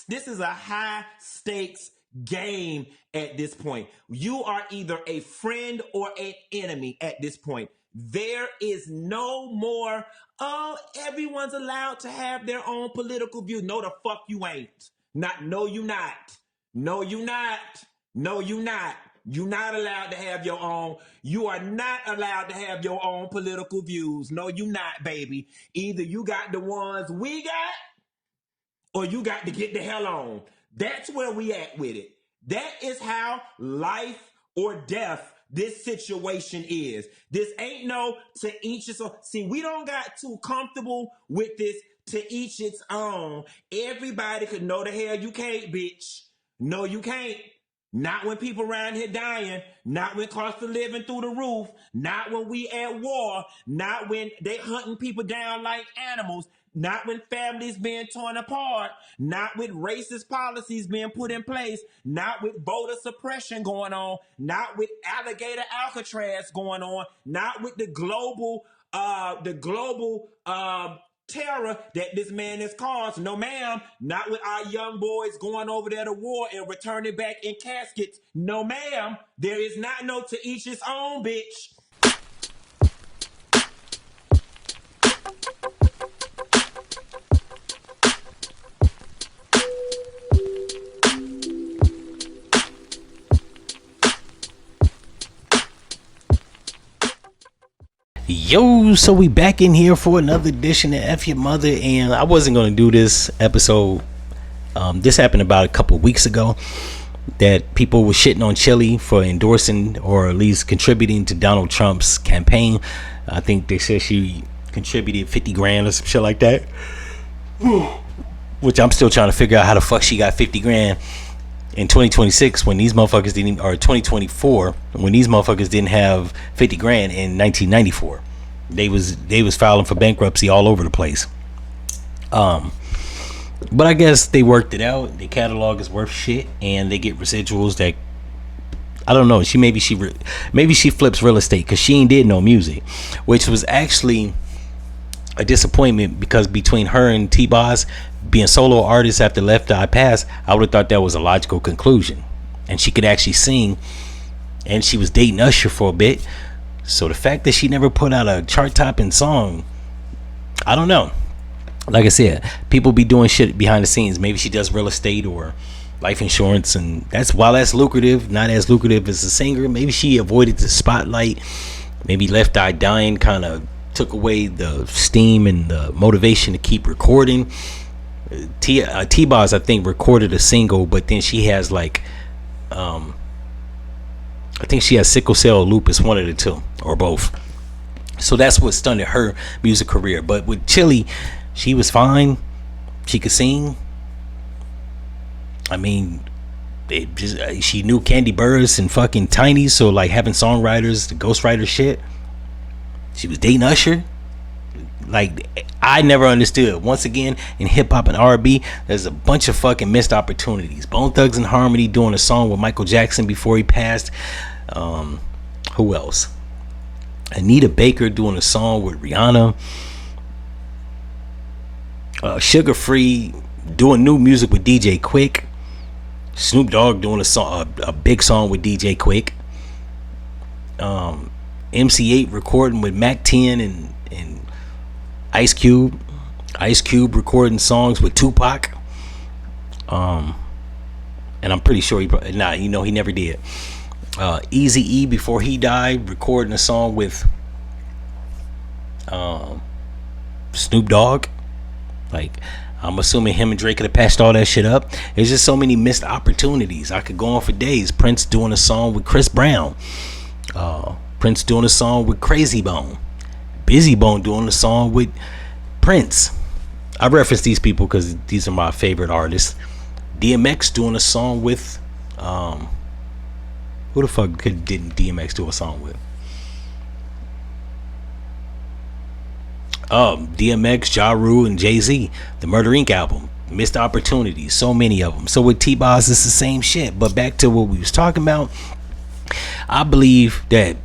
This is a high stakes game at this point. You are either a friend or an enemy at this point. There is no more, oh, everyone's allowed to have their own political view. No, the fuck you ain't. No, you not. No, you not. No, you not. You're not allowed to have your own. You are not allowed to have your own political views. No, you not, baby. Either you got the ones we got, or you got to get the hell on. That's where we at with it. That is how life or death this situation is. This ain't no to each its own. See, we don't got too comfortable with this to each its own. Everybody could know the hell you can't, bitch. No, you can't. Not when people around here dying, not when cost of living through the roof, not when we at war, not when they hunting people down like animals, not when families being torn apart, not with racist policies being put in place, not with voter suppression going on, not with alligator Alcatraz going on, not with the global terror that this man has caused. No, ma'am. Not with our young boys going over there to war and returning back in caskets. No, ma'am. There is not no to each his own, bitch. Yo, so we back in here for another edition of F-ya-Motha, and I wasn't going to do this episode. This happened about a couple of weeks ago, that people were shitting on Chilli for endorsing or at least contributing to Donald Trump's campaign. I think they said she contributed 50 grand or some shit like that, which I'm still trying to figure out how the fuck she got 50 grand in 2026 when these motherfuckers didn't, or 2024 when these motherfuckers didn't have 50 grand in 1994. They was filing for bankruptcy all over the place. But I guess they worked it out. The catalog is worth shit, and they get residuals that, I don't know. Maybe she flips real estate because she ain't did no music, which was actually a disappointment, because between her and T-Boz being solo artists after Left Eye Pass, I would have thought that was a logical conclusion. And she could actually sing, and she was dating Usher for a bit. So the fact that she never put out a chart-topping song, I don't know. Like I said, people be doing shit behind the scenes. Maybe she does real estate or life insurance, and while that's lucrative, not as lucrative as a singer. Maybe she avoided the spotlight. Maybe Left Eye Dying kind of took away the steam and the motivation to keep recording. T-Boz, I think, recorded a single, but then she has like, I think she has sickle cell or lupus, one of the two, or both. So that's what stunted her music career. But with Chilli, she was fine. She could sing. I mean, she knew Candy Burris and fucking Tiny, so like having songwriters, the ghostwriter shit. She was dating Usher. Like, I never understood. Once again, in hip hop and R&B, there's a bunch of fucking missed opportunities. Bone Thugs and Harmony doing a song with Michael Jackson before he passed. Who else? Anita Baker doing a song with Rihanna. Sugar Free doing new music with DJ Quick. Snoop Dogg doing a big song with DJ Quick. MC8 recording with Mac 10 and Ice Cube. Ice Cube recording songs with Tupac. And I'm pretty sure he never did. Eazy-E, before he died, recording a song with Snoop Dogg. Like, I'm assuming him and Drake could have patched all that shit up. There's just so many missed opportunities. I could go on for days. Prince doing a song with Chris Brown. Prince doing a song with Crazy Bone. Busy Bone doing a song with Prince. I reference these people because these are my favorite artists. DMX doing a song with who the fuck did DMX do a song with? DMX, Ja Rule, and Jay-Z. The Murder Inc. album. Missed opportunities. So many of them. So with T-Boz, it's the same shit. But back to what we was talking about. I believe that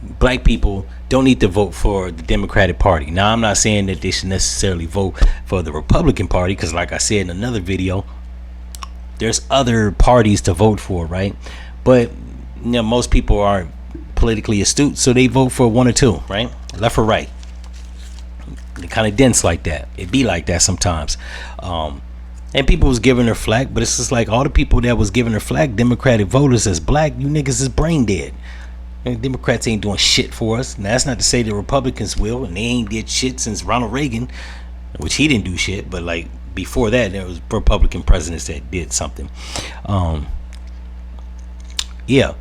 black people don't need to vote for the Democratic Party. Now, I'm not saying that they should necessarily vote for the Republican Party, because like I said in another video, there's other parties to vote for, right? But most people aren't politically astute, so they vote for one or two, right? Left or right. They're kind of dense like that. It be like that sometimes. And people was giving her flack, but it's just like all the people that was giving her flack, Democratic voters as black, you niggas is brain dead. And Democrats ain't doing shit for us. Now that's not to say the Republicans will, and they ain't did shit since Ronald Reagan, which he didn't do shit, but like before that there was Republican presidents that did something. Yeah,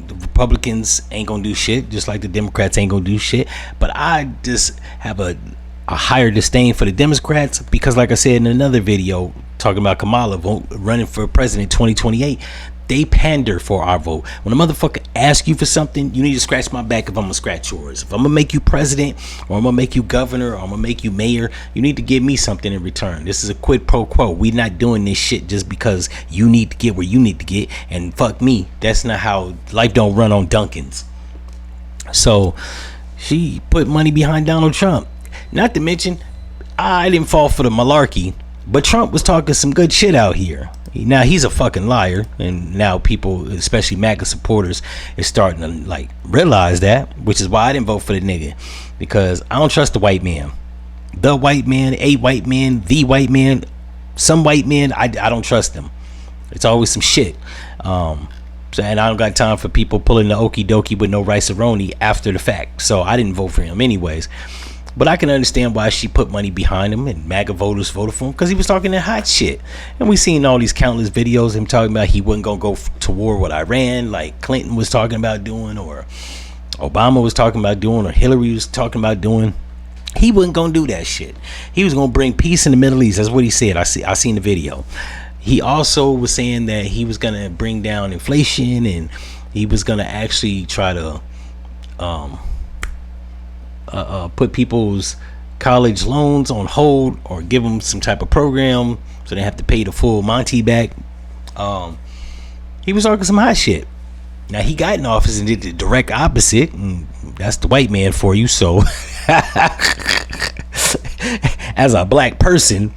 the Republicans ain't gonna do shit, just like the Democrats ain't gonna do shit. But I just have a higher disdain for the Democrats because, like I said in another video talking about Kamala running for president 2028, they pander for our vote. When a motherfucker asks you for something, you need to scratch my back if I'm gonna scratch yours. If I'm gonna make you president, or I'm gonna make you governor, or I'm gonna make you mayor, you need to give me something in return. This is a quid pro quo. We not doing this shit just because you need to get where you need to get, and fuck me. That's not how life don't run on Dunkins. So she put money behind Donald Trump. Not to mention, I didn't fall for the malarkey, but Trump was talking some good shit out here. Now he's a fucking liar, and now people, especially MAGA supporters, is starting to like realize that, which is why I didn't vote for the nigga, because I don't trust the white man. The white man, a white man, the white man, some white men, I don't trust them. It's always some shit. And I don't got time for people pulling the okie dokie with no rice-a-roni after the fact. So I didn't vote for him anyways. But I can understand why she put money behind him and MAGA voters voted for him, because he was talking that hot shit. And we seen all these countless videos of him talking about he wasn't going to go to war with Iran like Clinton was talking about doing, or Obama was talking about doing, or Hillary was talking about doing. He wasn't going to do that shit. He was going to bring peace in the Middle East. That's what he said. I seen the video. He also was saying that he was going to bring down inflation, and he was going to actually try to put people's college loans on hold, or give them some type of program so they have to pay the full Monty back. He was talking some hot shit. Now he got in office and did the direct opposite, and that's the white man for you. So as a black person,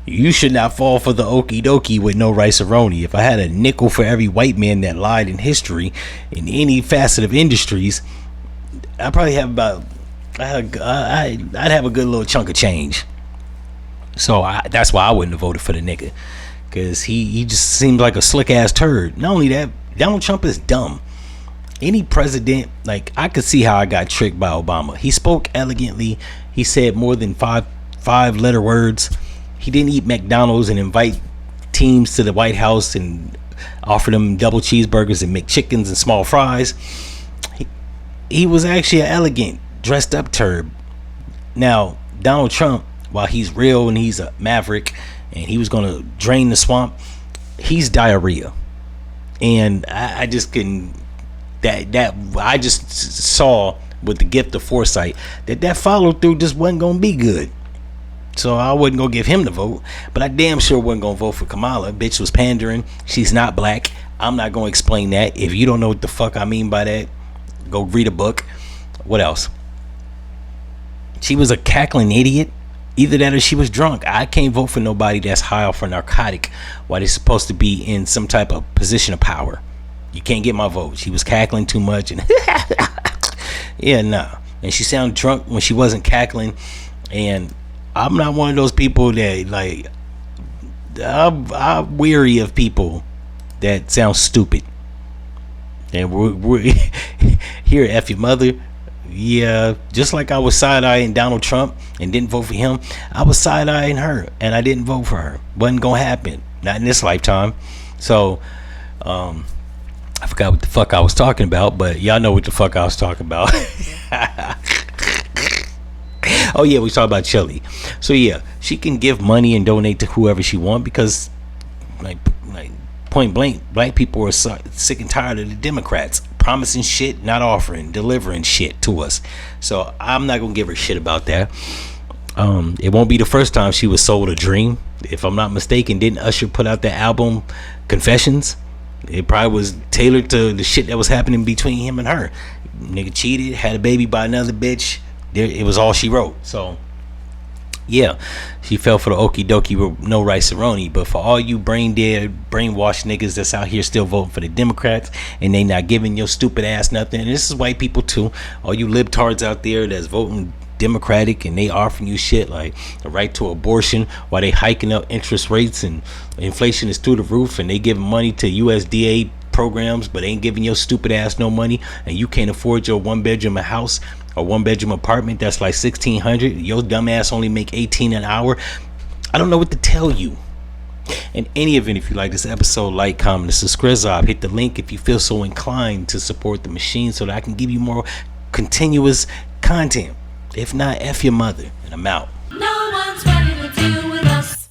you should not fall for the okie dokie with no rice-a-roni. If I had a nickel for every white man that lied in history in any facet of industries, I'd probably have about I'd have a good little chunk of change. So that's why I wouldn't have voted for the nigga, because he just seemed like a slick ass turd. Not only that, Donald Trump is dumb. Any president, like, I could see how I got tricked by Obama. He spoke elegantly. He said more than five letter words. He didn't eat McDonald's and invite teams to the White House and offer them double cheeseburgers and McChickens and small fries. He was actually an elegant, dressed up turd. Now, Donald Trump, while he's real and he's a maverick and he was going to drain the swamp, he's diarrhea. And I just couldn't, that I just saw with the gift of foresight that follow through just wasn't going to be good. So I wasn't going to give him the vote, but I damn sure wasn't going to vote for Kamala. Bitch was pandering. She's not black. I'm not going to explain that. If you don't know what the fuck I mean by that, go read a book. What else? She was a cackling idiot. Either that or she was drunk. I can't vote for nobody that's high off a narcotic while they're supposed to be in some type of position of power. You can't get my vote. She was cackling too much, and yeah, nah. And she sounded drunk when she wasn't cackling. And I'm not one of those people that, like, I'm weary of people that sound stupid. And we're here at F-ya-Motha. Yeah, just like I was side-eyeing Donald Trump and didn't vote for him, I was side-eyeing her and I didn't vote for her. Wasn't gonna happen, not in this lifetime. So I forgot what the fuck I was talking about, but y'all know what the fuck I was talking about. Oh yeah, we talked about Chilli. So yeah, she can give money and donate to whoever she wants, because like point blank, black people are sick and tired of the Democrats promising shit, not offering, delivering shit to us. So I'm not gonna give her shit about that. It won't be the first time she was sold a dream. If I'm not mistaken, didn't Usher put out that album Confessions? It probably was tailored to the shit that was happening between him and her. Nigga cheated, had a baby by another bitch. It was all she wrote. So Yeah, she fell for the okie dokie with no rice-a-roni. But for all you brain dead, brainwashed niggas that's out here still voting for the Democrats and they not giving your stupid ass nothing, and this is white people too, all you libtards out there that's voting Democratic and they offering you shit like the right to abortion while they hiking up interest rates and inflation is through the roof, and they giving money to USDA programs but ain't giving your stupid ass no money, and you can't afford your one bedroom house or one bedroom apartment that's like 1,600. Your dumb ass only make 18 an hour. I don't know what to tell you. In any event, if you like this episode, like, comment, and subscribe. Hit the link if you feel so inclined to support the machine so that I can give you more continuous content. If not, F your mother, and I'm out.